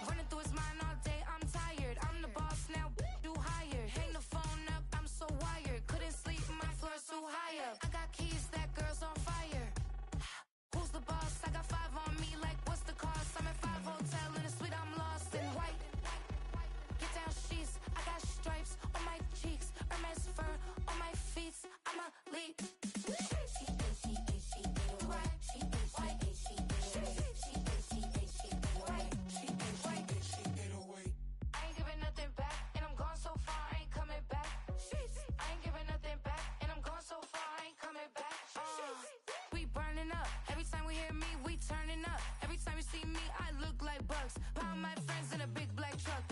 Running through his mind all day, I'm tired. I'm the boss now, do higher. Hang the phone up, I'm so wired. Couldn't sleep, my floor's too high up. I got keys, that girl's on fire. Who's the boss? I got 5 on me, like what's the cost? I'm at 5 hotel in a suite, I'm lost in white. Get down sheets, I got stripes on my cheeks, Hermes fur on my feet. I'm a lead. I ain't giving nothing back, and I'm gone so far, I ain't coming back. I ain't giving nothing back, and I'm gone so far, I ain't coming back. We burning up, every time we hear me, we turning up. Every time you see me, I look like bugs. Pound my friends in a big black truck.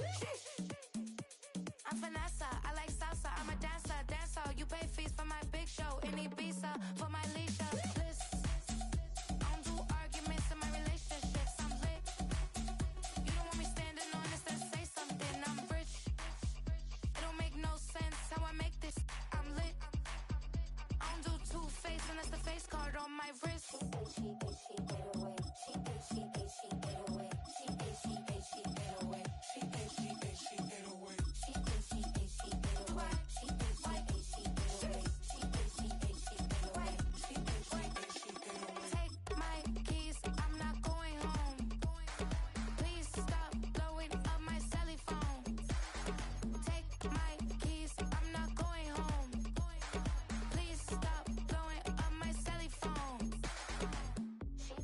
I'm Vanessa, I like salsa, I'm a dancer, dancer. You pay fees for my big show in Ibiza, for my leisure. I don't do arguments in my relationships, I'm lit. You don't want me standing on this, then say something, I'm rich. It don't make no sense how I make this, I'm lit. I don't do two-face unless the face card on my wrist. Take my keys, I'm not going home. Please stop blowing up my celly phone. Take my keys, I'm not going home. Please stop blowing up my celly phone. She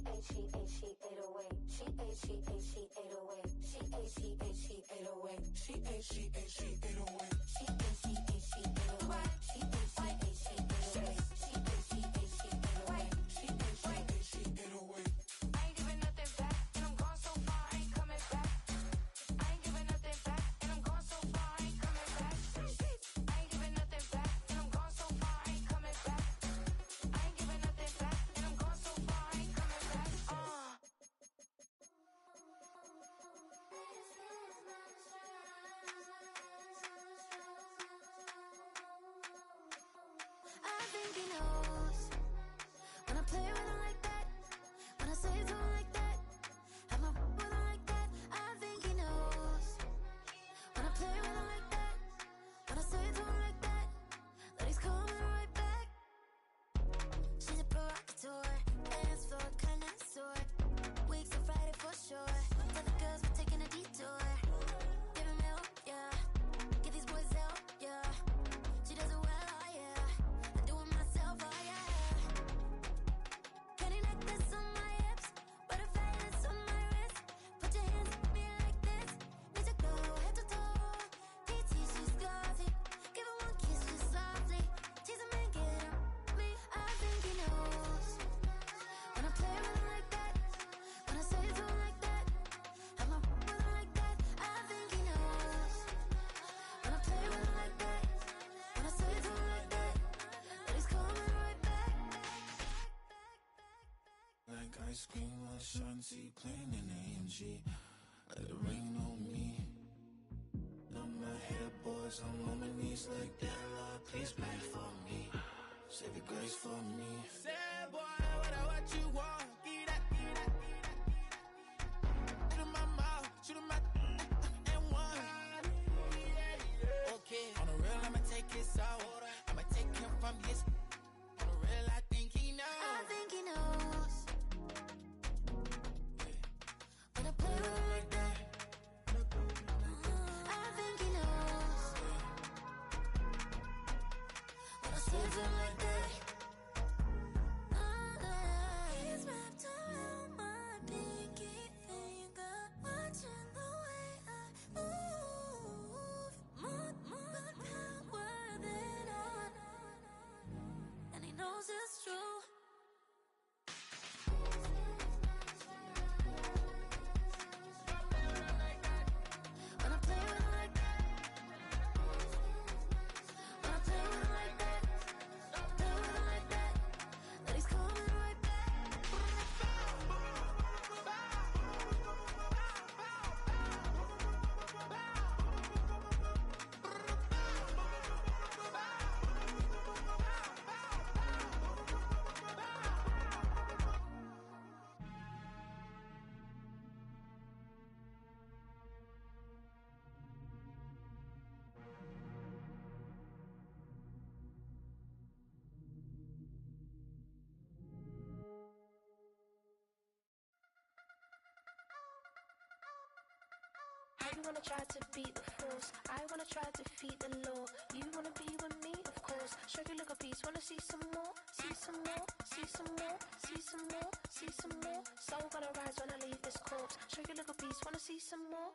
ate away. She ate, she ate, she ate away. She ate, she ate, she ate away. She ate, she ate, she ate away. She ate, she ate, she ate away. She ate, she ate, she ate away. She ate, she ate, she ate away. She ate, she ate, she ate away. I ain't giving nothing back, and I'm gone so far, I ain't coming back. I ain't giving nothing back, and I'm gone so far, I ain't coming back. I ain't giving nothing back, and I'm gone so far, I ain't coming back. I ain't giving nothing back, and I'm gone so far, I ain't coming back. I think he knows when I play with him like that, when I say to him like that, have my with him like that. I think he knows when I play with him like that, when I say to him like that, that he's coming right back. She's a provocateur, dance floor connoisseur, weeks on Friday for sure. Tell the girls we're taking a detour, give him help, yeah, get these boys help, yeah. She does it well, oh yeah, I do it myself, oh yeah. Candy necklace on my hips, butterflies on my wrist. Put your hands on me like this, need to go head to toe. DT, she's glossy, give her one kiss just softly. Tease him and get him me. I think he knows when I play with him like that, when I say to him like that, have my with him like that. I think he knows when I play with him like that, when I say to him like that, that he's coming right back. Like ice cream on Shanty, playing in AMG. Let it rain on me. Now my head, boys, I'm on my knees like that. Lord, please pray for me. Save your grace for me. Say, boy, what you want? Give that, give that, give that. Shoot in my mouth, shoot in my and one. Okay, on the real, I'ma take his out. I'ma take him from his. On the real, I think he knows. I think he knows when I play with him like that. I think he knows when I say to him like that. wanna try to beat the force, I wanna try to defeat the law. You wanna be with me, of course. Show you look a piece, wanna see some more, see some more, see some more, see some more, see some more. Soul gonna rise when I leave this corpse. Show you look a piece, wanna see some more.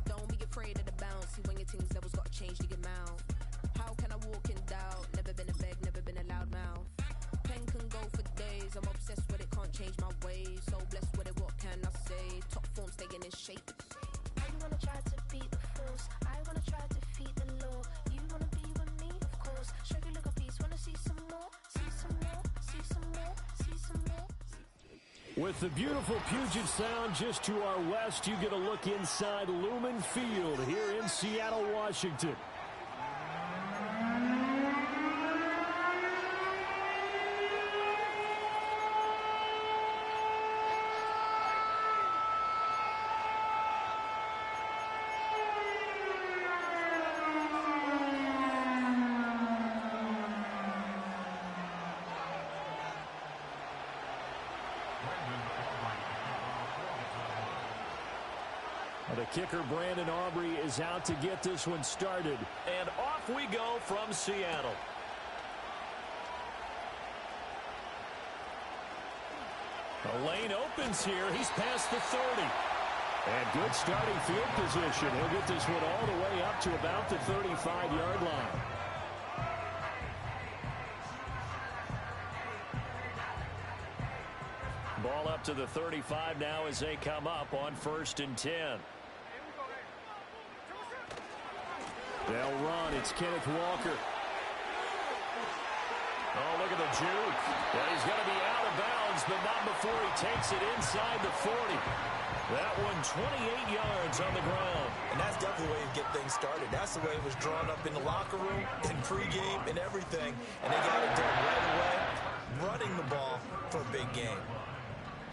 Don't be afraid of the bounce. See when your things levels got changed to your mouth. How can I walk in doubt? Never been a beg, never been a loud mouth. Pen can go for days. I'm obsessed with it, can't change my ways. So blessed with it, what can I say? Top form staying in shape. You wanna try to beat the force, I wanna try to defeat the law. You wanna be with me, of course. Show you look a piece, wanna see some more, see some more, see some more, see some more. With the beautiful Puget Sound just to our west, you get a look inside Lumen Field here in Seattle, Washington. The kicker, Brandon Aubrey, is out to get this one started. And off we go from Seattle. The lane opens here. He's past the 30. And good starting field position. He'll get this one all the way up to about the 35-yard line. Ball up to the 35 now as they come up on 1st and 10. They'll run. It's Kenneth Walker. Oh, look at the juke. Yeah, he's going to be out of bounds, but not before he takes it inside the 40. That one 28 yards on the ground. And that's definitely the way you get things started. That's the way it was drawn up in the locker room, in pregame, and everything. And they got it done right away, running the ball for a big game.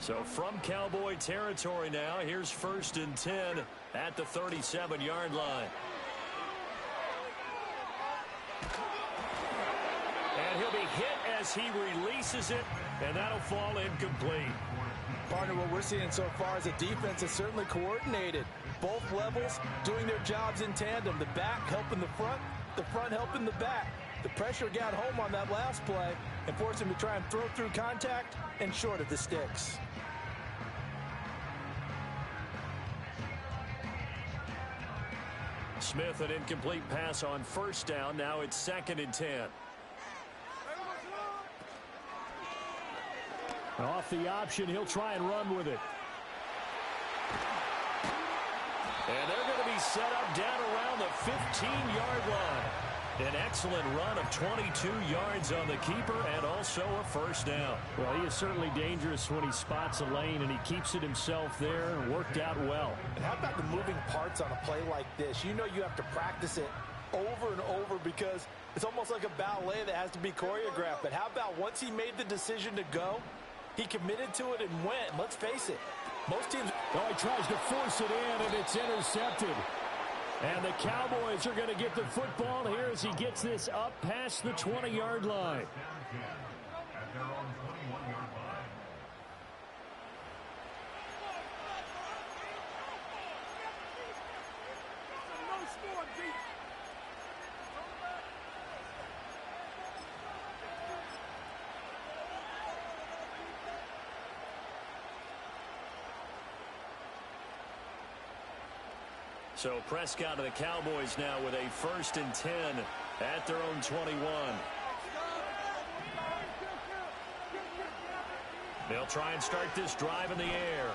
So from Cowboy territory now, here's 1st and 10 at the 37-yard line. And he'll be hit as he releases it, and that'll fall incomplete. Partner, what we're seeing so far is a defense that's certainly coordinated. Both levels doing their jobs in tandem. The back helping the front helping the back. The pressure got home on that last play and forced him to try and throw through contact and short of the sticks. Smith, an incomplete pass on 1st down. Now it's 2nd and 10. Off the option, he'll try and run with it. And they're going to be set up down around the 15-yard line. An excellent run of 22 yards on the keeper and also a 1st down. Well, he is certainly dangerous when he spots a lane, and he keeps it himself there and worked out well. And how about the moving parts on a play like this? You know you have to practice it over and over because it's almost like a ballet that has to be choreographed. But how about once he made the decision to go, he committed to it and went. Let's face it, most teams... Oh, he tries to force it in, and it's intercepted. And the Cowboys are going to get the football here as he gets this up past the 20-yard line. So Prescott of the Cowboys now with a 1st and 10 at their own 21. They'll try and start this drive in the air.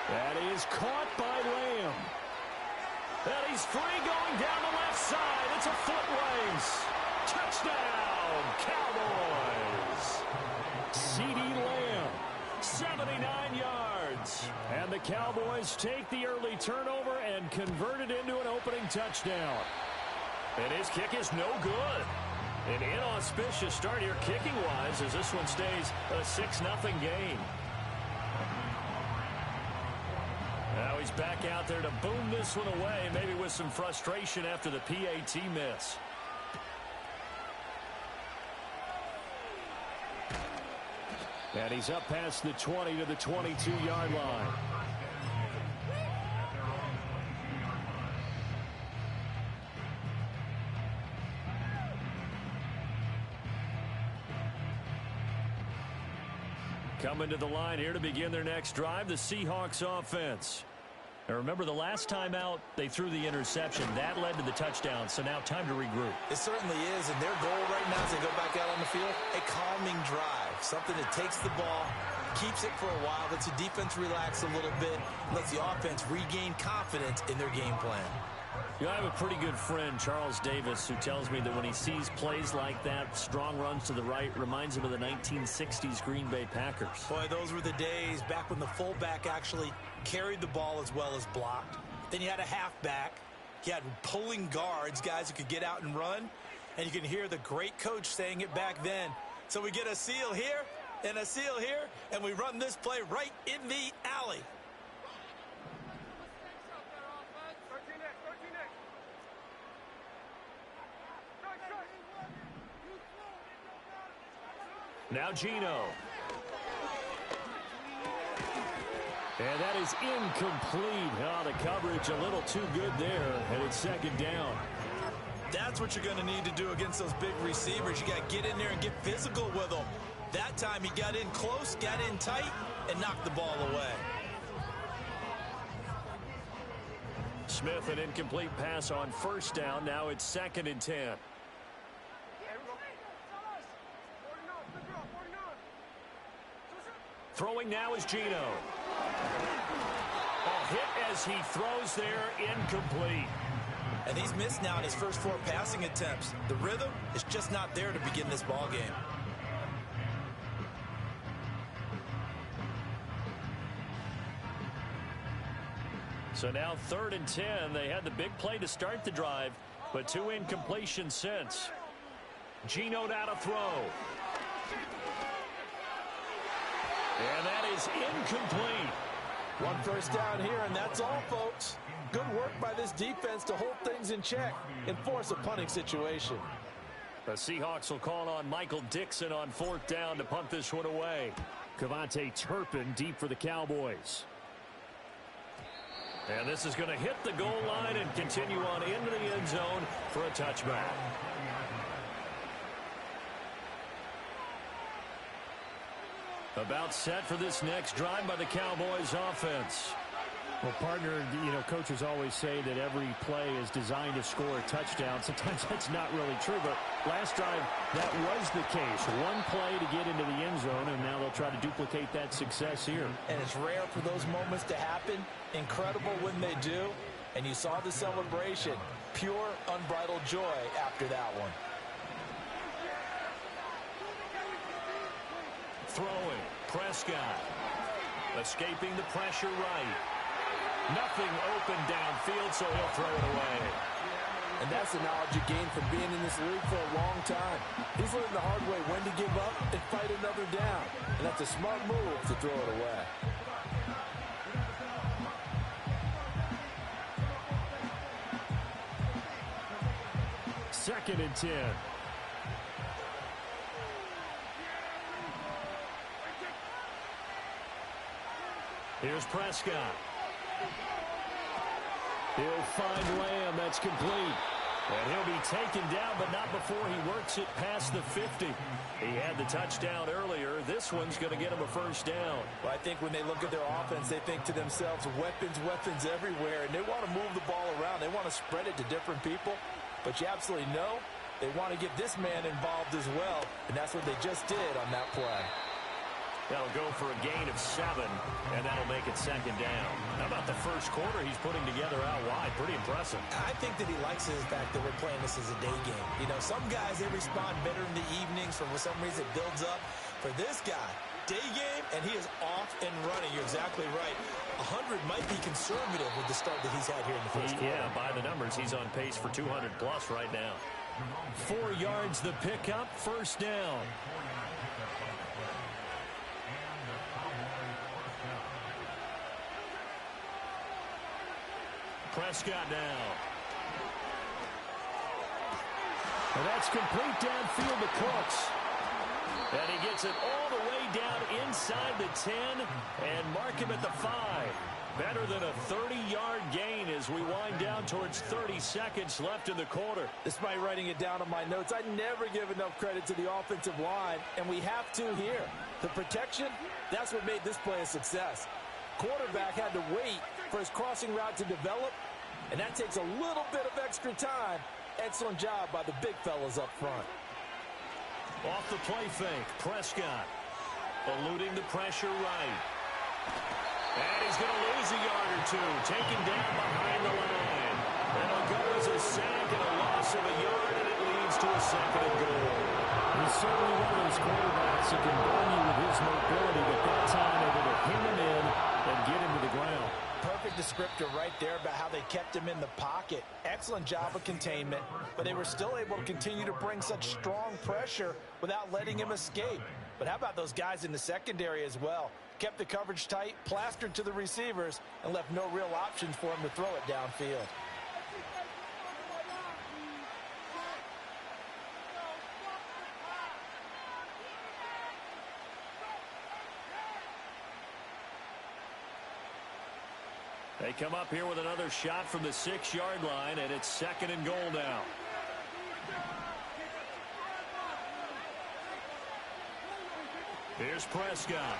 That is caught by Lamb. And he's free going down the left side. It's a foot race. Touchdown, Cowboys. CeeDee Lamb, 79 yards. And the Cowboys take the early turnover and convert it into an opening touchdown. And his kick is no good. An inauspicious start here kicking-wise as this one stays a 6-0 game. Now he's back out there to boom this one away, maybe with some frustration after the PAT miss. And he's up past the 20 to the 22-yard line. Coming to the line here to begin their next drive, the Seahawks offense. Now remember, the last time out, they threw the interception. That led to the touchdown, so now time to regroup. It certainly is, and their goal right now as they go back out on the field, a calming drive. Something that takes the ball, keeps it for a while, lets the defense relax a little bit, lets the offense regain confidence in their game plan. You know, I have a pretty good friend, Charles Davis, who tells me that when he sees plays like that, strong runs to the right, reminds him of the 1960s Green Bay Packers. Boy, those were the days back when the fullback actually carried the ball as well as blocked. Then you had a halfback. You had pulling guards, guys who could get out and run. And you can hear the great coach saying it back then. So we get a seal here and a seal here, and we run this play right in the alley. Now Geno. And that is incomplete. Oh, the coverage a little too good there, and it's second down. That's what you're going to need to do against those big receivers. You got to get in there and get physical with them. That time he got in close, got in tight, and knocked the ball away. Smith, an incomplete pass on first down. Now it's 2nd and 10. Throwing now is Geno. A hit as he throws there, incomplete. And he's missed now in his first 4 passing attempts. The rhythm is just not there to begin this ball game. So now 3rd and 10. They had the big play to start the drive, but 2 incompletions since. Geno now to throw. And that is incomplete. 1 first down here, and that's all, folks. Good work by this defense to hold things in check and force a punting situation. The Seahawks will call on Michael Dixon on 4th down to punt this one away. Cavante Turpin deep for the Cowboys. And this is going to hit the goal line and continue on into the end zone for a touchback. About set for this next drive by the Cowboys offense. Well, partner, you know, coaches always say that every play is designed to score a touchdown. Sometimes that's not really true, but last drive, that was the case. 1 play to get into the end zone, and now they'll try to duplicate that success here. And it's rare for those moments to happen. Incredible when they do. And you saw the celebration. Pure, unbridled joy after that one. Throwing, Prescott. Escaping the pressure right. Nothing open downfield, so he'll throw it away. And that's the knowledge you gain from being in this league for a long time. He's learned the hard way when to give up and fight another down. And that's a smart move to throw it away. Second and 10. Here's Prescott. He'll find Lamb. That's complete. And he'll be taken down, but not before he works it past the 50. He had the touchdown earlier. This one's going to get him a first down. Well, I think when they look at their offense, they think to themselves, weapons, weapons everywhere. And they want to move the ball around. They want to spread it to different people. But you absolutely know they want to get this man involved as well. And that's what they just did on that play. That'll go for a gain of 7, and that'll make it second down. How about the first quarter he's putting together out wide? Pretty impressive. I think that he likes the fact that we're playing this as a day game. You know, some guys, they respond better in the evenings. For some reason, it builds up. For this guy, day game, and he is off and running. You're exactly right. 100 might be conservative with the start that he's had here in the first quarter. Yeah, by the numbers, he's on pace for 200-plus right now. 4 yards the pickup, first down. Prescott now. And that's complete downfield to Cooks. And he gets it all the way down inside the 10 and mark him at the 5. Better than a 30-yard gain as we wind down towards 30 seconds left in the quarter. Despite writing it down on my notes, I never give enough credit to the offensive line, and we have to here. The protection, that's what made this play a success. Quarterback had to wait for his crossing route to develop, and that takes a little bit of extra time. Excellent job by the big fellas up front. Off the play fake, Prescott eluding the pressure right. And he's going to lose a yard or two, taken down behind the line. It'll go as a sack and a loss of a yard, and it leads to a 2nd and goal. He's certainly one of those quarterbacks that can burn you with his mobility, but that time able to hem him in and get him to the ground. Perfect descriptor right there about how they kept him in the pocket. Excellent job of containment, but they were still able to continue to bring such strong pressure without letting him escape. But how about those guys in the secondary as well? Kept the coverage tight, plastered to the receivers, and left no real options for him to throw it downfield. They come up here with another shot from the 6-yard line, and it's 2nd and goal now. Here's Prescott.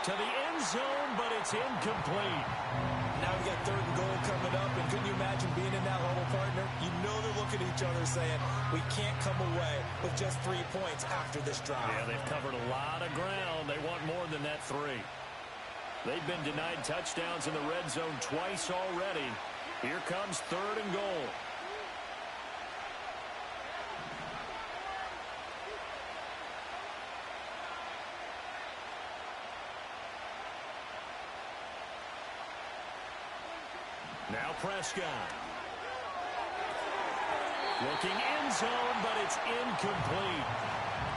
To the end zone, but it's incomplete. Now we've got 3rd and goal coming up, and couldn't you imagine being in that level, partner? You know they're looking at each other saying, we can't come away with just 3 points after this drive. Yeah, they've covered a lot of ground. They want more than that 3. They've been denied touchdowns in the red zone twice already. Here comes 3rd and goal. Now Prescott. Looking end zone, but it's incomplete.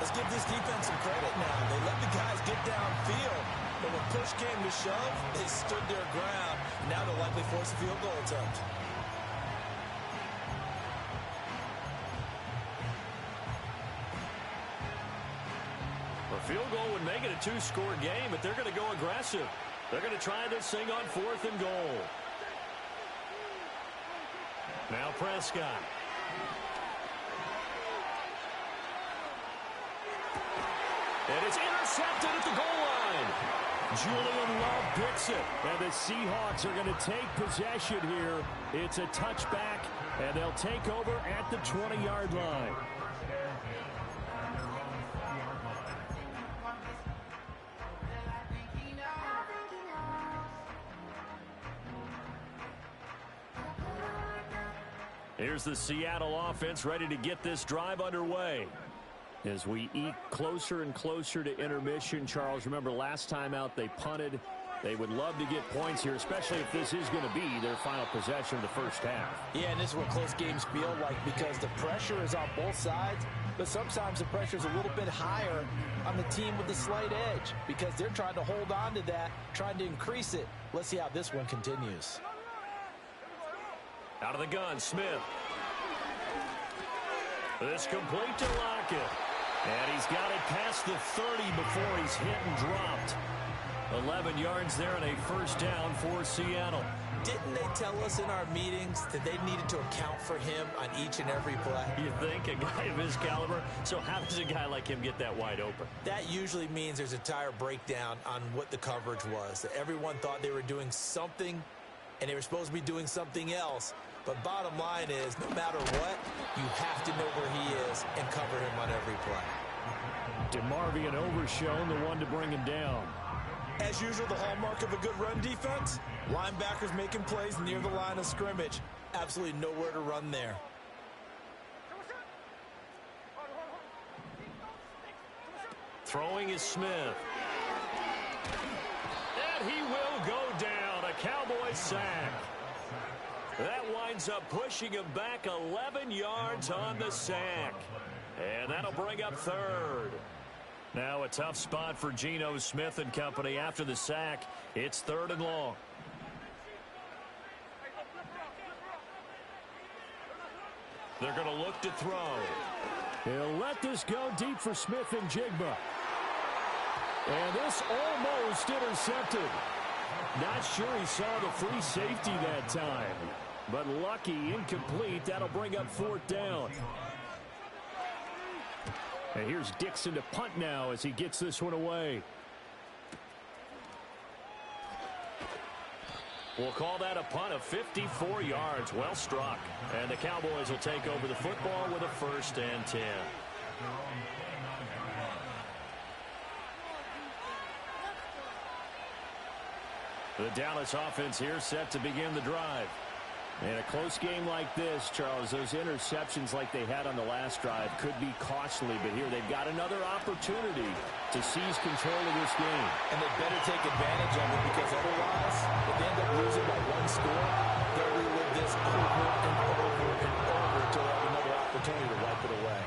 Let's give this defense some credit now. They let the guys get downfield, but when push came to shove, they stood their ground. Now they'll likely force a field goal attempt. A field goal would make it a 2-score game, but they're going to go aggressive. They're going to try this thing on 4th and goal. Now Prescott. And it's intercepted at the goal line. Julian Love picks it. And the Seahawks are going to take possession here. It's a touchback, and they'll take over at the 20-yard line. Here's the Seattle offense ready to get this drive underway. As we eke closer and closer to intermission, Charles, remember last time out they punted. They would love to get points here, especially if this is going to be their final possession of the first half. Yeah, and this is what close games feel like because the pressure is on both sides, but sometimes the pressure is a little bit higher on the team with the slight edge because they're trying to hold on to that, trying to increase it. Let's see how this one continues. Out of the gun, Smith. This complete to Lockett. And he's got it past the 30 before he's hit and dropped. 11 yards there and a first down for Seattle. Didn't they tell us in our meetings that they needed to account for him on each and every play? You think? A guy of his caliber? So how does a guy like him get that wide open? That usually means there's a tire breakdown on what the coverage was. That everyone thought they were doing something, and they were supposed to be doing something else. But bottom line is, no matter what, you have to know where he is and cover him on every play. DeMarvion Overshown, the one to bring him down. As usual, the hallmark of a good run defense, linebackers making plays near the line of scrimmage. Absolutely nowhere to run there. Throwing is Smith. And he will go down. A Cowboy sack. That winds up pushing him back 11 yards on the sack. And that'll bring up third. Now a tough spot for Geno Smith and company after the sack. It's 3rd and long. They're going to look to throw. He'll let this go deep for Smith and Jigba. And this almost intercepted. Not sure he saw the free safety that time. But lucky, incomplete. That'll bring up 4th down. And here's Dixon to punt now as he gets this one away. We'll call that a punt of 54 yards. Well struck. And the Cowboys will take over the football with a 1st and 10. The Dallas offense here set to begin the drive. In a close game like this, Charles, those interceptions like they had on the last drive could be costly, but here they've got another opportunity to seize control of this game. And they better take advantage of it, because otherwise, if they end up losing by 1 score, they'll relive this over and over and over until they have another opportunity to wipe it away.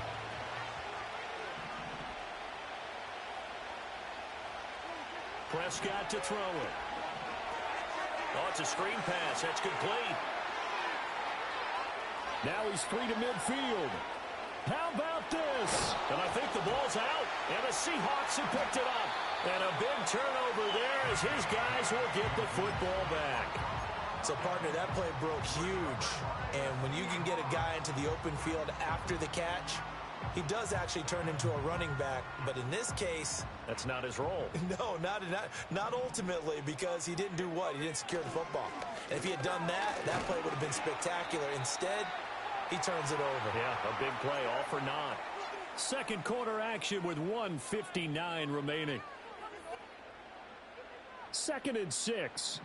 Prescott to throw it. Oh, it's a screen pass. That's complete. Now he's 3 to midfield. How about this? And I think the ball's out. And the Seahawks have picked it up. And a big turnover there as his guys will get the football back. So, partner, that play broke huge. And when you can get a guy into the open field after the catch, he does actually turn into a running back. But in this case, that's not his role. No, not ultimately, because he didn't do what? He didn't secure the football. And if he had done that, that play would have been spectacular. Instead, he turns it over. Yeah, a big play, all for naught. Second quarter action with 1:59 remaining. 2nd and 6.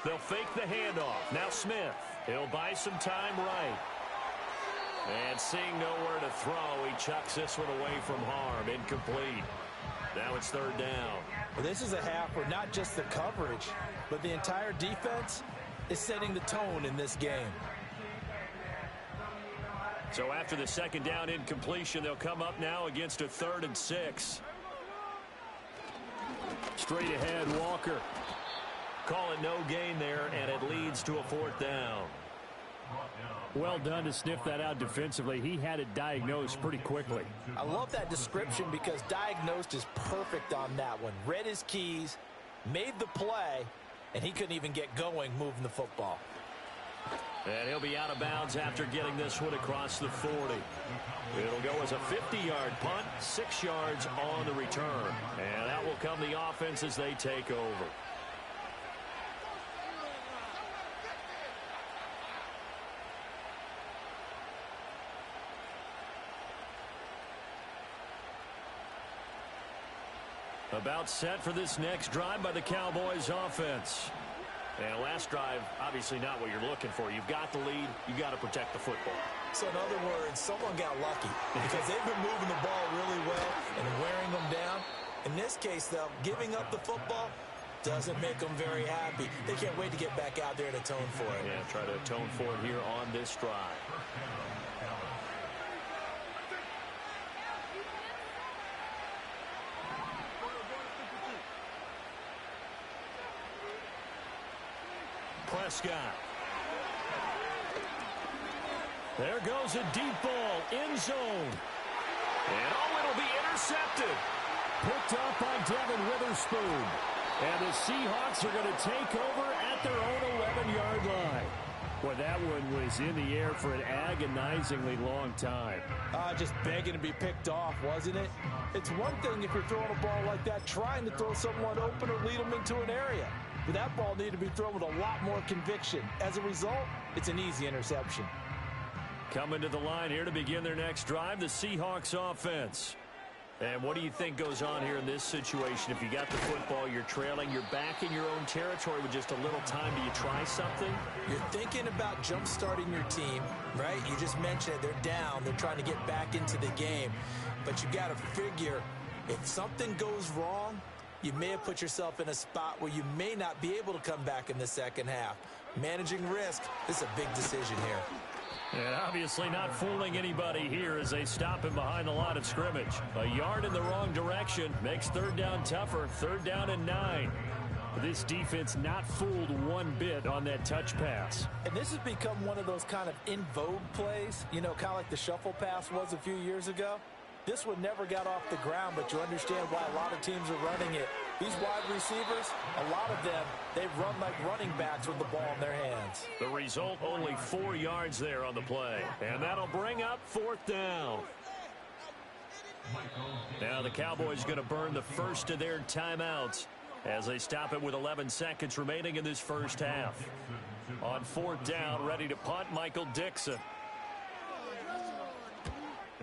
They'll fake the handoff. Now Smith. He'll buy some time right. And seeing nowhere to throw, he chucks this one away from harm. Incomplete. Now it's 3rd down. Well, this is a half where not just the coverage, but the entire defense is setting the tone in this game. So after the 2nd down incompletion, they'll come up now against a 3rd and 6. Straight ahead, Walker. Call it no gain there, and it leads to a 4th down. Well done to sniff that out defensively. He had it diagnosed pretty quickly. I love that description, because diagnosed is perfect on that one. Read his keys, made the play, and he couldn't even get going moving the football. And he'll be out of bounds after getting this one across the 40. It'll go as a 50-yard punt, 6 yards on the return. And that will come the offense as they take over. About set for this next drive by the Cowboys offense. And last drive, obviously not what you're looking for. You've got the lead. You've got to protect the football. So in other words, someone got lucky, because they've been moving the ball really well and wearing them down. In this case, though, giving up the football doesn't make them very happy. They can't wait to get back out there and atone for it. Yeah, try to atone for it here on this drive. Prescott. There goes a deep ball, end zone. And it'll be intercepted. Picked up by Devin Witherspoon. And the Seahawks are going to take over at their own 11-yard line. Boy, that one was in the air for an agonizingly long time. Just begging to be picked off, wasn't it? It's one thing if you're throwing a ball like that, trying to throw someone open or lead them into an area. But that ball needed to be thrown with a lot more conviction. As a result, it's an easy interception. Coming to the line here to begin their next drive, the Seahawks offense. And what do you think goes on here in this situation? If you got the football, you're trailing, you're back in your own territory with just a little time. Do you try something? You're thinking about jump-starting your team, right? You just mentioned it. They're down. They're trying to get back into the game. But you got to figure, if something goes wrong, you may have put yourself in a spot where you may not be able to come back in the second half. Managing risk is a big decision here. And obviously not fooling anybody here as they stop him behind the line of scrimmage. A yard in the wrong direction makes 3rd down tougher. 3rd down and 9. This defense not fooled one bit on that touch pass. And this has become one of those kind of in vogue plays, you know, kind of like the shuffle pass was a few years ago. This one never got off the ground, but you understand why a lot of teams are running it. These wide receivers, a lot of them, they run like running backs with the ball in their hands. The result, only 4 yards there on the play. And that'll bring up 4th down. Now the Cowboys going to burn the first of their timeouts as they stop it with 11 seconds remaining in this first half. On 4th down, ready to punt, Michael Dixon.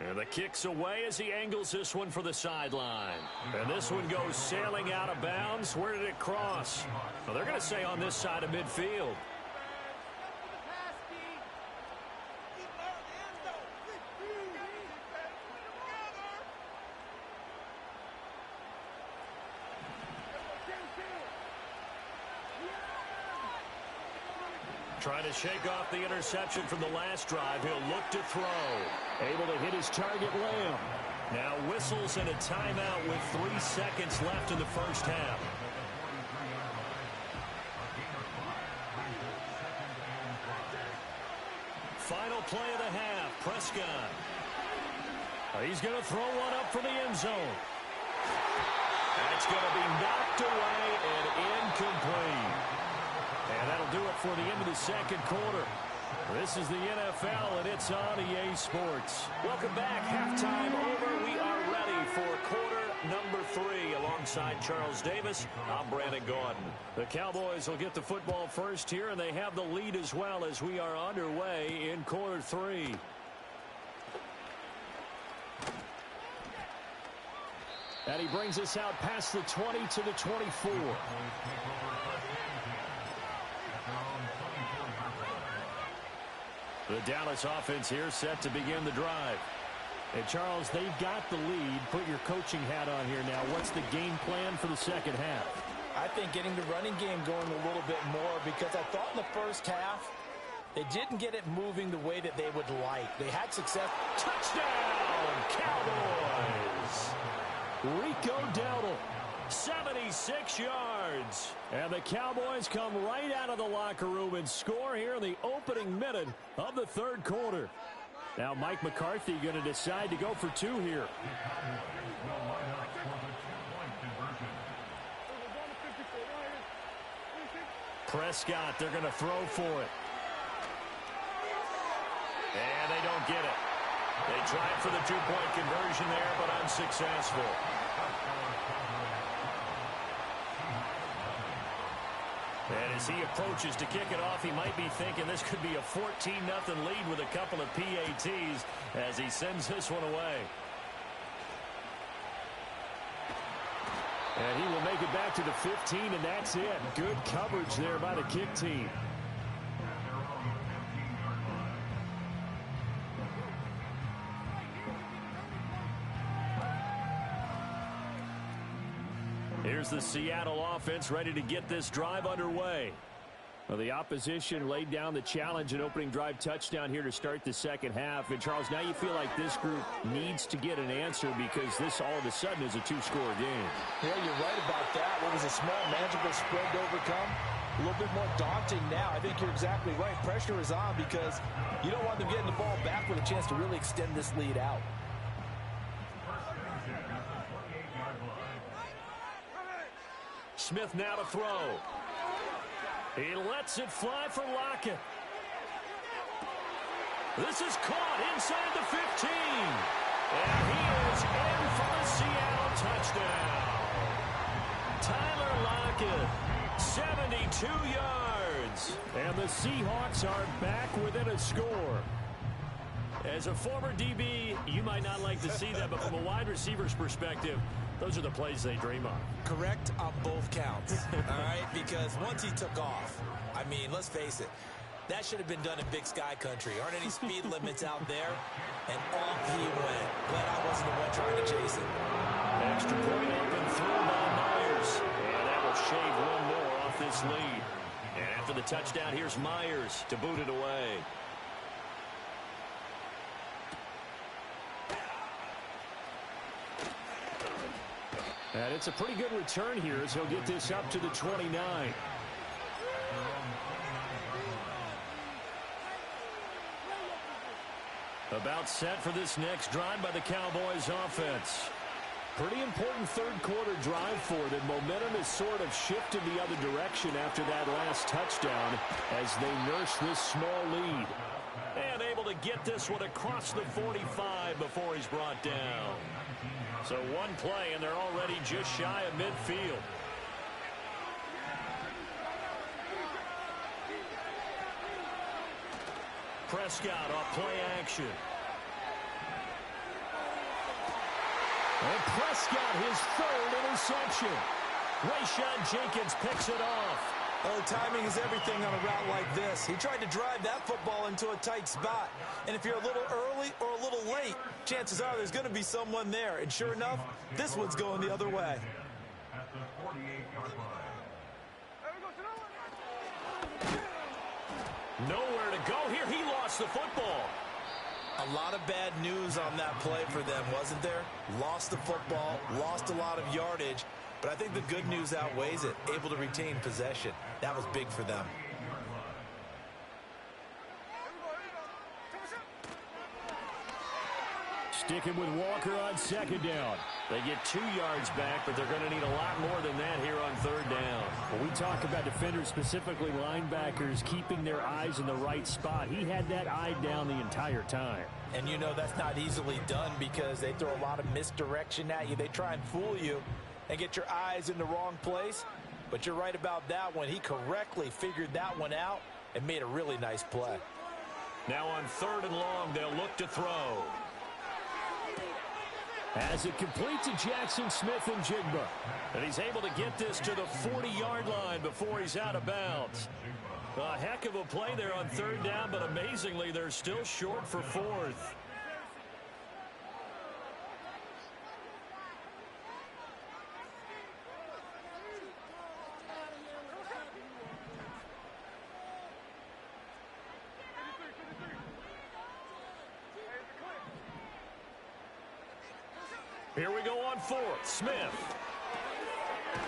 And the kick's away as he angles this one for the sideline. And this one goes sailing out of bounds. Where did it cross? Well, they're going to say on this side of midfield. Trying to shake off the interception from the last drive. He'll look to throw. Able to hit his target, Lamb. Now whistles and a timeout with 3 seconds left in the first half. Final play of the half. Prescott. He's going to throw one up for the end zone. That's going to be knocked away and incomplete. And that'll do it for the end of the second quarter. This is the NFL, and it's on EA Sports. Welcome back. Halftime over. We are ready for quarter number 3. Alongside Charles Davis, I'm Brandon Gaudin. The Cowboys will get the football first here, and they have the lead as well as we are underway in quarter 3. And he brings us out past the 20 to the 24. The Dallas offense here set to begin the drive. And, Charles, they've got the lead. Put your coaching hat on here now. What's the game plan for the second half? I think getting the running game going a little bit more, because I thought in the first half they didn't get it moving the way that they would like. They had success. Touchdown, Cowboys! Rico Dowdle. 76 yards. And the Cowboys come right out of the locker room and score here in the opening minute of the third quarter. Now Mike McCarthy going to decide to go for 2 here. Prescott, they're going to throw for it. And they don't get it. They tried for the 2-point conversion there, but unsuccessful. And as he approaches to kick it off, he might be thinking this could be a 14-0 lead with a couple of PATs as he sends this one away. And he will make it back to the 15, and that's it. Good coverage there by the kick team. Here's the Seattle offense ready to get this drive underway. Well, the opposition laid down the challenge and opening drive touchdown here to start the second half. And, Charles, now you feel like this group needs to get an answer because this all of a sudden is a 2-score game. Yeah, you're right about that. What was a small, manageable spread to overcome? A little bit more daunting now. I think you're exactly right. Pressure is on because you don't want them getting the ball back with a chance to really extend this lead out. Smith now to throw. He lets it fly for Lockett. This is caught inside the 15. And he is in for the Seattle touchdown. Tyler Lockett, 72 yards. And the Seahawks are back within a score. As a former DB, you might not like to see that, but from a wide receiver's perspective, those are the plays they dream of. Correct on both counts, all right? Because once he took off, I mean, let's face it, that should have been done in Big Sky Country. Aren't any speed limits out there? And off he went. Glad I wasn't the one trying to chase him. Extra point open through by Myers. And that will shave one more off this lead. And after the touchdown, here's Myers to boot it away. And it's a pretty good return here as he'll get this up to the 29. About set for this next drive by the Cowboys offense. Pretty important third-quarter drive for them. Momentum has sort of shifted the other direction after that last touchdown as they nurse this small lead. And able to get this one across the 45 before he's brought down. So one play, and they're already just shy of midfield. Prescott off play action. And Prescott, his third interception. Rayshon Jenkins picks it off. Oh, timing is everything on a route like this. He tried to drive that football into a tight spot. And if you're a little early or a little late, chances are there's going to be someone there. And sure enough, this one's going the other way. Nowhere to go here. He lost the football. A lot of bad news on that play for them, wasn't there? Lost the football, lost a lot of yardage, but I think the good news outweighs it. Able to retain possession. That was big for them. Sticking with Walker on second down. They get 2 yards back, but they're going to need a lot more than that here on third down. When we talk about defenders, specifically linebackers, keeping their eyes in the right spot, he had that eye down the entire time. And you know that's not easily done because they throw a lot of misdirection at you. They try and fool you and get your eyes in the wrong place. But you're right about that one. He correctly figured that one out and made a really nice play. Now on third and long, they'll look to throw. As it completes to Jackson Smith-Njigba. And he's able to get this to the 40-yard line before he's out of bounds. A heck of a play there on third down, but amazingly, they're still short for fourth. Here we go on fourth. Smith.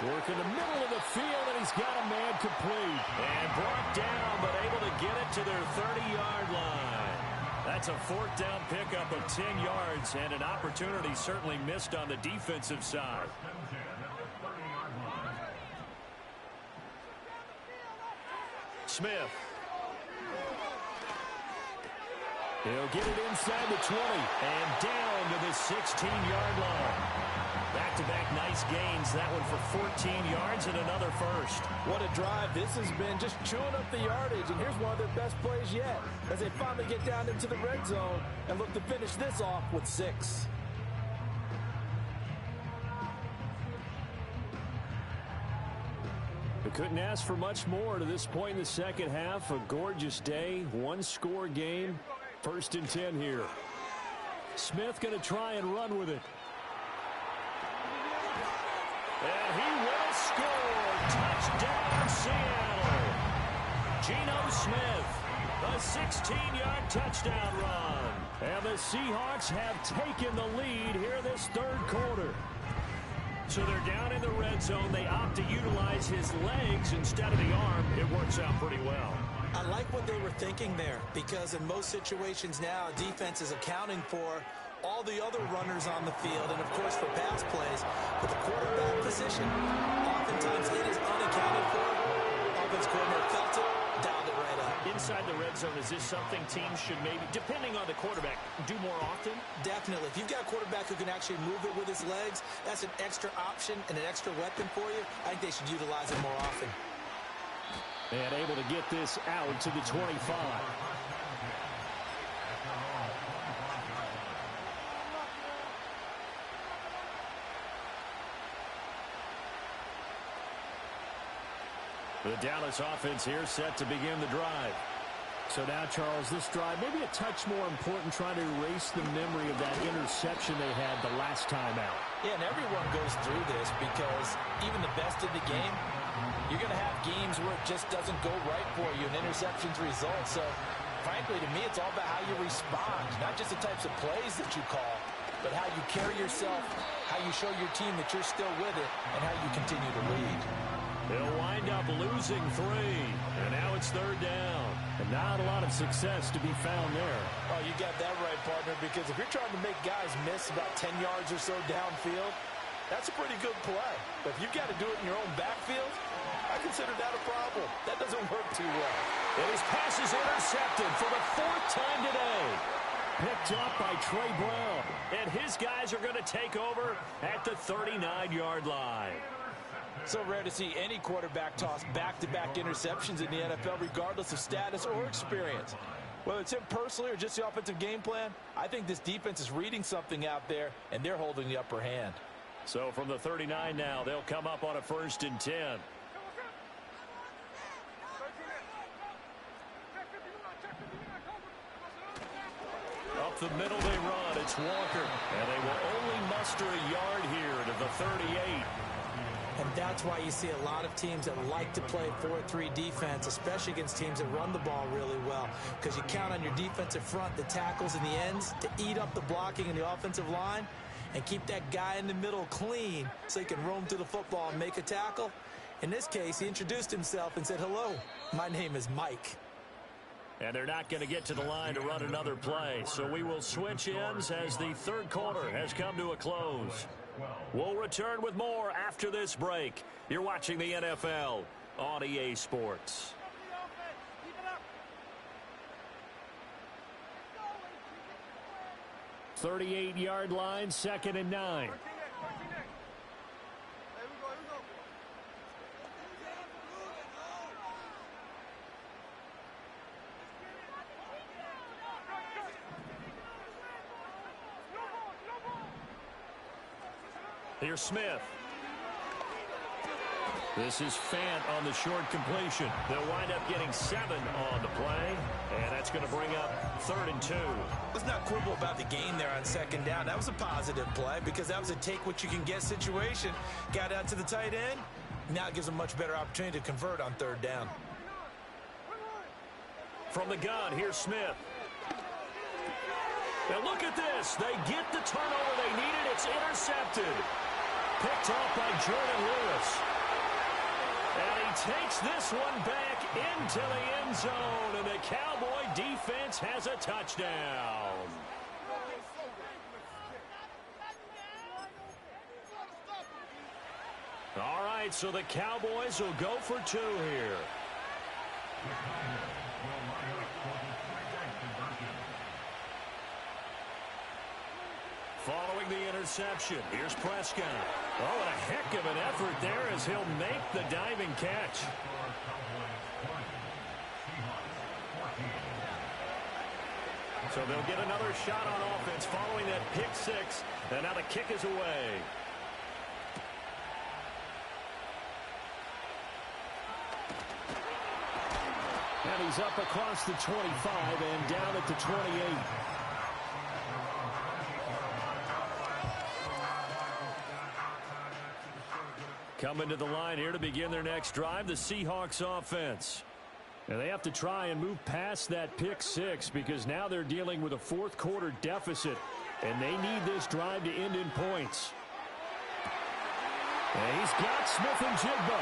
Work in the middle of the field, and he's got a man complete. And brought down, but able to get it to their 30-yard line. That's a fourth down pickup of 10 yards, and an opportunity certainly missed on the defensive side. Smith. He'll get it inside the 20. And down to the 16-yard line. Back-to-back nice gains. That one for 14 yards and another first. What a drive this has been, just chewing up the yardage. And here's one of their best plays yet as they finally get down into the red zone and look to finish this off with 6. They couldn't ask for much more to this point in the second half. A gorgeous day, one-score game. 1st and 10 here. Smith going to try and run with it. And he will score. Touchdown, Seattle. Geno Smith, a 16-yard touchdown run. And the Seahawks have taken the lead here this third quarter. So they're down in the red zone. They opt to utilize his legs instead of the arm. It works out pretty well. I like what they were thinking there because in most situations now, defense is accounting for all the other runners on the field and, of course, for pass plays. But the quarterback position, oftentimes it is unaccounted for. Offense coordinator felt it, dialed it right up. Inside the red zone, is this something teams should maybe, depending on the quarterback, do more often? Definitely. If you've got a quarterback who can actually move it with his legs, that's an extra option and an extra weapon for you. I think they should utilize it more often. And able to get this out to the 25. The Dallas offense here set to begin the drive. So now, Charles, this drive maybe a touch more important, trying to erase the memory of that interception they had the last time out. Yeah, and everyone goes through this because even the best in the game, you're going to have games where it just doesn't go right for you and interceptions result. So, frankly, to me, it's all about how you respond, not just the types of plays that you call. but how you carry yourself, how you show your team that you're still with it, and how you continue to lead. They'll wind up losing 3, and now it's 3rd down. And not a lot of success to be found there. Oh, you got that right, partner, because if you're trying to make guys miss about 10 yards or so downfield, that's a pretty good play. But if you've got to do it in your own backfield, I consider that a problem. That doesn't work too well. And his pass is intercepted for the 4th time today. Picked up by Trey Brown. And his guys are going to take over at the 39-yard line. So rare to see any quarterback toss back-to-back interceptions in the NFL, regardless of status or experience. Whether it's him personally or just the offensive game plan, I think this defense is reading something out there, and they're holding the upper hand. So from the 39 now, they'll come up on a 1st and 10. Up the middle they run. It's Walker. And they will only muster a yard here to the 38. And that's why you see a lot of teams that like to play 4-3 defense, especially against teams that run the ball really well, because you count on your defensive front, the tackles and the ends, to eat up the blocking in the offensive line and keep that guy in the middle clean so he can roam through the football and make a tackle. In this case, he introduced himself and said, "Hello, my name is Mike." And they're not going to get to the line to run another play, so we will switch ends as the 3rd quarter has come to a close. We'll return with more after this break. You're watching the NFL on EA Sports. 38-yard line, 2nd and 9. Here's Smith. This is Fant on the short completion. They'll wind up getting 7 on the play, and that's going to bring up 3rd and 2. Let's not quibble about the gain there on 2nd down. That was a positive play because that was a take-what-you-can-get situation. Got out to the tight end. Now it gives them a much better opportunity to convert on 3rd down. From the gun, here's Smith. And look at this. They get the turnover they needed. It's intercepted. Picked off by Jordan Lewis. And he takes this one back into the end zone. And the Cowboy defense has a touchdown. All right, so the Cowboys will go for 2 here. Following the interception, here's Prescott. Oh, and a heck of an effort there as he'll make the diving catch. So they'll get another shot on offense following that pick 6, and now the kick is away. And he's up across the 25 and down at the 28. Coming to the line here to begin their next drive, the Seahawks offense. And they have to try and move past that pick 6 because now they're dealing with a 4th quarter deficit, and they need this drive to end in points. And he's got Smith-Njigba.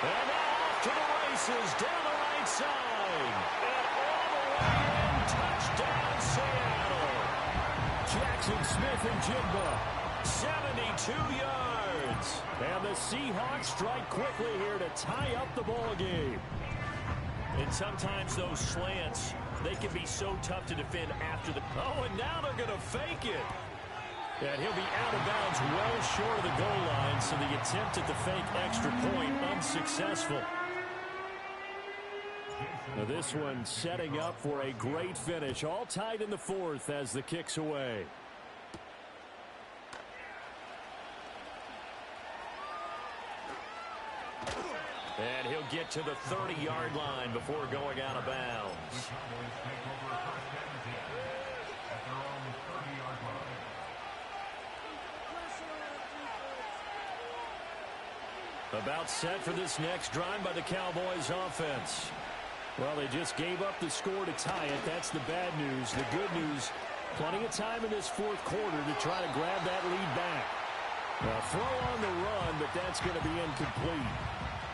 And now off to the races down the right side. And all the way in, touchdown Seattle. Jackson Smith-Njigba, 72 yards. And the Seahawks strike quickly here to tie up the ball game. And sometimes those slants, they can be so tough to defend after the... Oh, and now they're going to fake it. And he'll be out of bounds well short of the goal line, so the attempt at the fake extra point unsuccessful. Now this one setting up for a great finish. All tied in the 4th as the kick's away. And he'll get to the 30-yard line before going out of bounds. About set for this next drive by the Cowboys offense. Well, they just gave up the score to tie it. That's the bad news. The good news, Plenty of time in this fourth quarter to try to grab that lead back. Throw on the run, but that's going to be incomplete.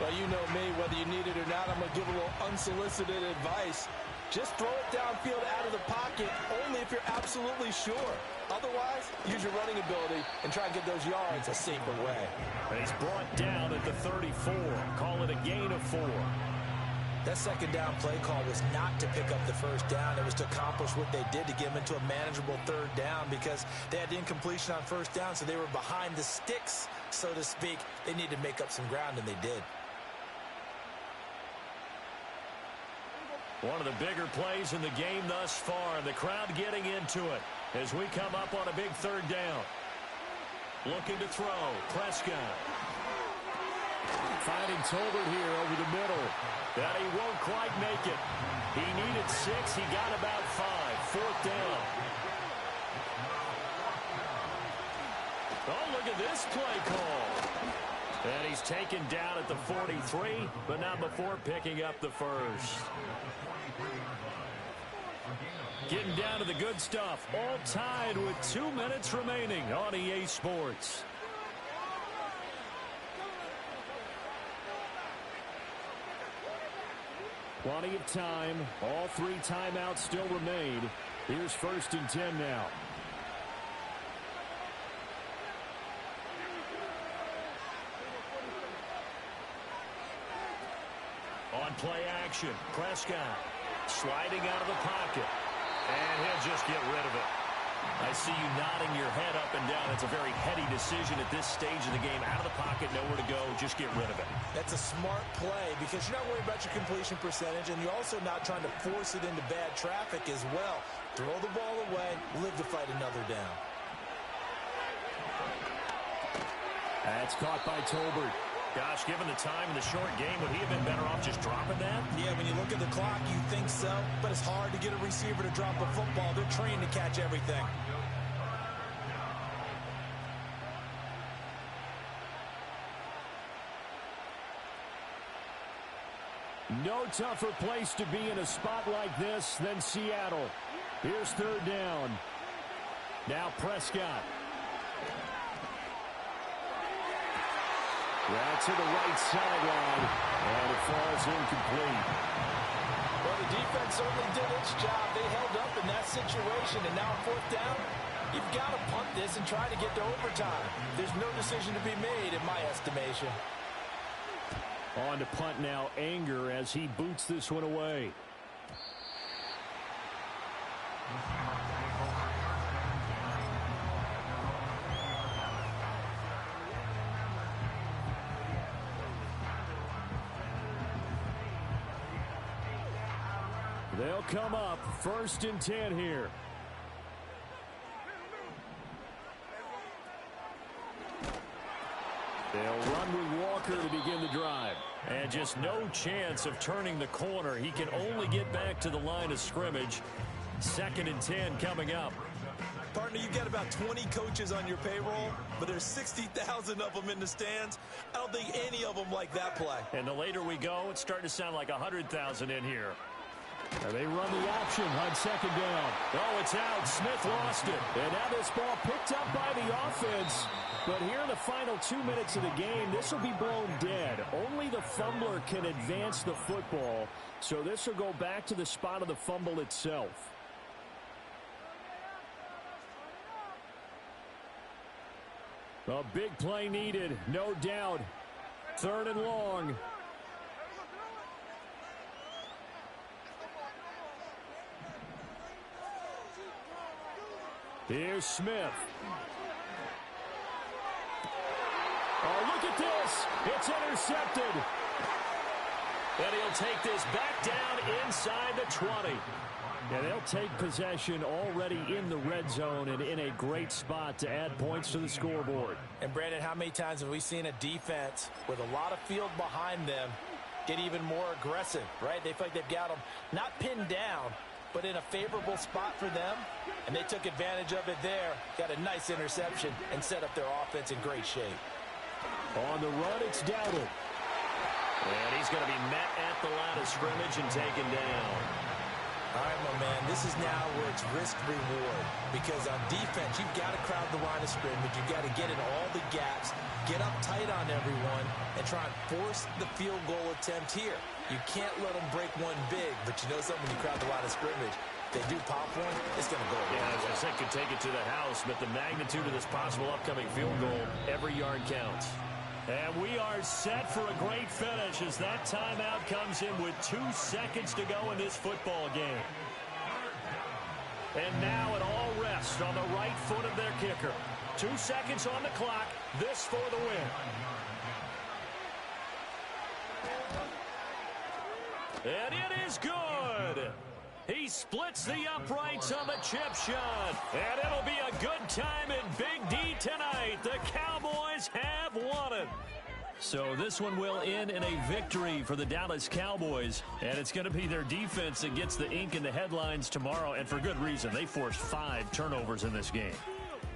Well, you know me, whether you need it or not, I'm going to give a little unsolicited advice. Just throw it downfield out of the pocket, only if you're absolutely sure. Otherwise, use your running ability and try and get those yards a safer way. And he's brought down at the 34. Call it a gain of 4. That second down play call was not to pick up the first down. It was to accomplish what they did to get them into a manageable third down because they had incompletion on first down, so they were behind the sticks, so to speak. They needed to make up some ground, and they did. One of the bigger plays in the game thus far. The crowd getting into it as we come up on a big third down. Looking to throw. Prescott. Finding Tolbert here over the middle. That he won't quite make it. He needed 6. He got about 5. Fourth down. Oh, look at this play call. And he's taken down at the 43, but not before picking up the first. Getting down to the good stuff. All tied with 2 minutes remaining on EA Sports. Plenty of time. All 3 timeouts still remain. Here's 1st and 10 now. On play action, Prescott sliding out of the pocket. And he'll just get rid of it. I see you nodding your head up and down. It's a very heady decision at this stage of the game. Out of the pocket, nowhere to go. Just get rid of it. That's a smart play because you're not worried about your completion percentage, and you're also not trying to force it into bad traffic as well. Throw the ball away, live to fight another down. That's caught by Tolbert. Gosh, given the time in the short game, would he have been better off just dropping that? Yeah, when you look at the clock, you think so, but it's hard to get a receiver to drop a football. They're trained to catch everything. No tougher place to be in a spot like this than Seattle. Here's 3rd down. Now Prescott. Right to the right sideline, and it falls incomplete. Well, the defense certainly did its job. They held up in that situation, and now 4th down, you've got to punt this and try to get to overtime. There's no decision to be made, in my estimation. On to punt now, Anger, as he boots this one away. They'll come up 1st and 10 here. They'll run with Walker to begin the drive. And just no chance of turning the corner. He can only get back to the line of scrimmage. 2nd and 10 coming up. Partner, you've got about 20 coaches on your payroll, but there's 60,000 of them in the stands. I don't think any of them like that play. And the later we go, it's starting to sound like 100,000 in here. And they run the option on 2nd down. Oh, it's out. Smith lost it. And now this ball picked up by the offense. But here in the final 2 minutes of the game, this will be blown dead. Only the fumbler can advance the football. So this will go back to the spot of the fumble itself. A big play needed, no doubt. 3rd and long. Here's Smith. Oh, look at this. It's intercepted. And he'll take this back down inside the 20. And they'll take possession already in the red zone and in a great spot to add points to the scoreboard. And, Brandon, how many times have we seen a defense with a lot of field behind them get even more aggressive, right? They feel like they've got them not pinned down, but in a favorable spot for them, and they took advantage of it there, got a nice interception, and set up their offense in great shape. On the run, it's Dowdle. And he's going to be met at the line of scrimmage and taken down. All right, my man, this is now where it's risk-reward. Because on defense, you've got to crowd the line of scrimmage. You've got to get in all the gaps, get up tight on everyone, and try and force the field goal attempt here. You can't let them break one big, but you know something, when you crowd the line of scrimmage, if they do pop one, it's going to go. Yeah, as I said, could take it to the house, but the magnitude of this possible upcoming field goal, every yard counts. And we are set for a great finish as that timeout comes in with 2 seconds to go in this football game. And now it all rests on the right foot of their kicker. 2 seconds on the clock. This for the win. And it is good. He splits the uprights on the chip shot. And it'll be a good time in Big D tonight. The Cowboys have won it. So this one will end in a victory for the Dallas Cowboys. And it's going to be their defense that gets the ink in the headlines tomorrow. And for good reason. They forced 5 turnovers in this game.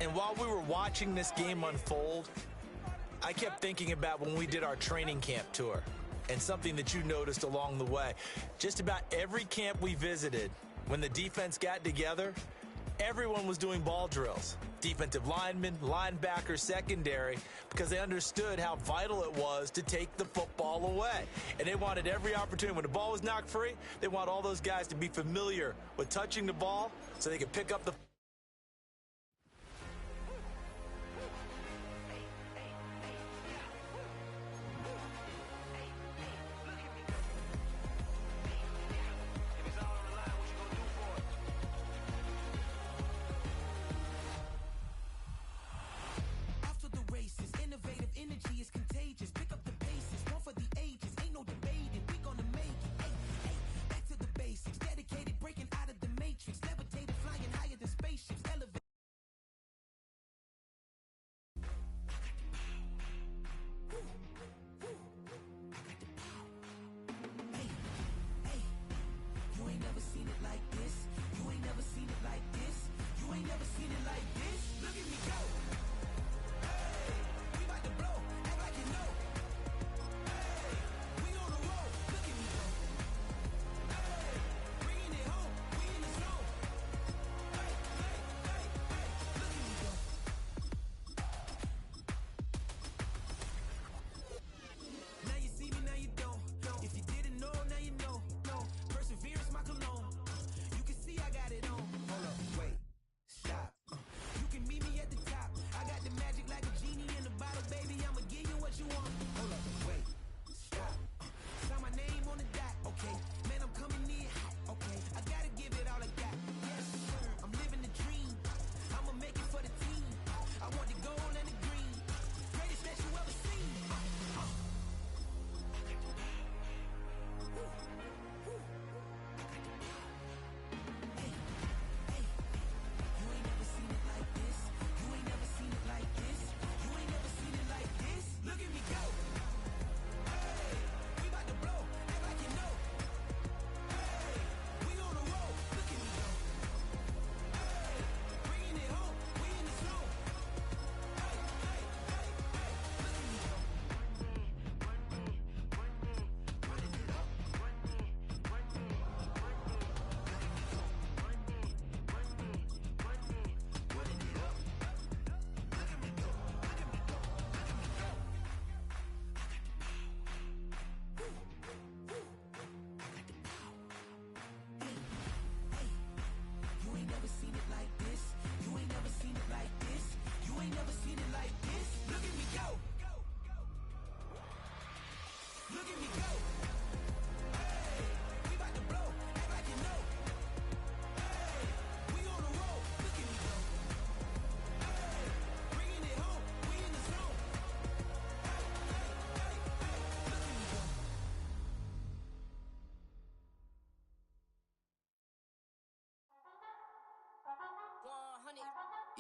And while we were watching this game unfold, I kept thinking about when we did our training camp tour. And something that you noticed along the way. Just about every camp we visited, when the defense got together, everyone was doing ball drills. Defensive linemen, linebackers, secondary, because they understood how vital it was to take the football away. And they wanted every opportunity. When the ball was knocked free, they want all those guys to be familiar with touching the ball so they could pick up the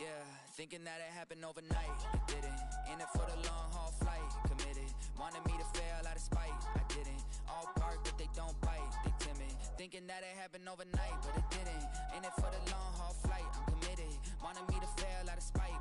Yeah, thinking that it happened overnight, it didn't. In it for the long haul flight, committed. Wanted me to fail out of spite, I didn't. All bark but they don't bite, they timid. Thinking that it happened overnight, but it didn't. In it for the long haul flight, I'm committed. Wanted me to fail out of spite,